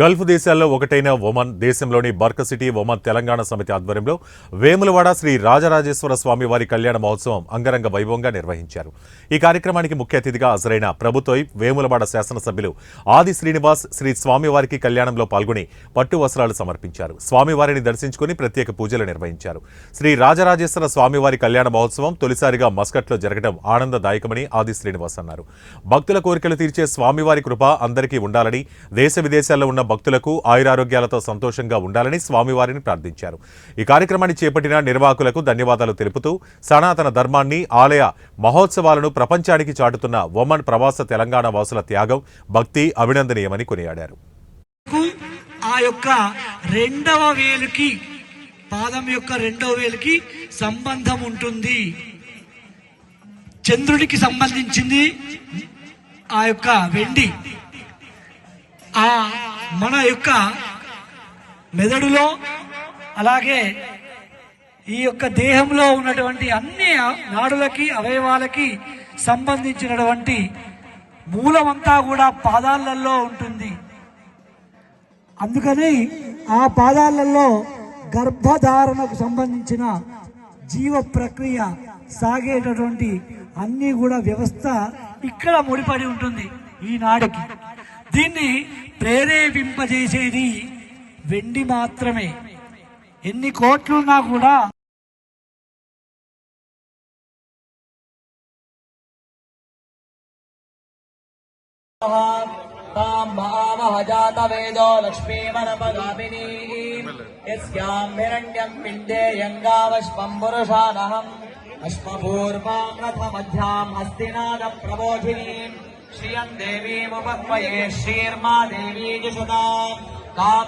Gulf దేశాల్లో ఒకటైన Oman దేశంలోని బర్క్ సిటీ ఒమన్ తెలంగాణ సమితి ఆధ్వర్యంలో వేములవాడ శ్రీ రాజరాజేశ్వర స్వామి వారి కళ్యాణ మహోత్సవం అంగరంగ వైభవంగా నిర్వహించారు. ఈ కార్యక్రమానికి ముఖ్య అతిథిగా హాజరైన ప్రభుత్వ వేములవాడ శాసనసభ్యులు ఆది శ్రీనివాస్ శ్రీ స్వామివారికి కళ్యాణంలో పాల్గొని పట్టు వస్త్రాలు సమర్పించారు. స్వామివారిని దర్శించుకుని ప్రత్యేక పూజలు నిర్వహించారు. శ్రీ రాజరాజేశ్వర స్వామివారి కళ్యాణ మహోత్సవం తొలిసారిగా మస్కట్లో జరగడం ఆనందదాయకమని ఆది శ్రీనివాస్ అన్నారు. భక్తుల కోరికలు తీర్చే స్వామివారి కృప అందరికీ ఉండాలని, దేశ విదేశాల్లో ఉన్న భక్తులకు ఆయురారోగ్యాలతో సంతోషంగా ఉండాలని స్వామివారిని ప్రార్థించారు. ఈ కార్యక్రమాన్ని చేపట్టిన నిర్వాహకులకు ధన్యవాదాలు తెలుపుతూ సనాతన ధర్మాన్ని, ఆలయ మహోత్సవాలను ప్రపంచానికి చాటుతున్న ఒమన్ ప్రవాస తెలంగాణ వాసుల త్యాగం, భక్తి అభినందనీయమని కొనియాడారు. ఆ యొక్క రెండవ వేలుకి, పాదం యొక్క రెండవ వేలుకి సంబంధం ఉంటుంది. చంద్రుడికి సంబంధించింది ఆ యొక్క వెండి. ఆ మన యొక్క మెదడులో, అలాగే ఈ యొక్క దేహంలో ఉన్నటువంటి అన్ని నాడులకి, అవయవాలకి సంబంధించినటువంటి మూలమంతా కూడా పాదాలలో ఉంటుంది. అందుకని ఆ పాదాలలో గర్భధారణకు సంబంధించిన జీవ ప్రక్రియ సాగేటటువంటి అన్ని కూడా వ్యవస్థ ఇక్కడ ముడిపడి ఉంటుంది ఈ నాడికి. దీన్ని ప్రేరేపింపజేసేది వెండి మాత్రమే. ఎన్ని కోట్లున్నా కూడా వేదో లక్ష్మీమనపగామినీ యస్యాం హిరణ్యం పిండేయంగావశ్వం పురుషానహం అశ్వపూర్వాం రథమధ్యాం హస్తినాద ప్రబోధినీం శ్రియం దేవీముపహ్వయే శ్రీర్మా దేవీ జుషతాం కాం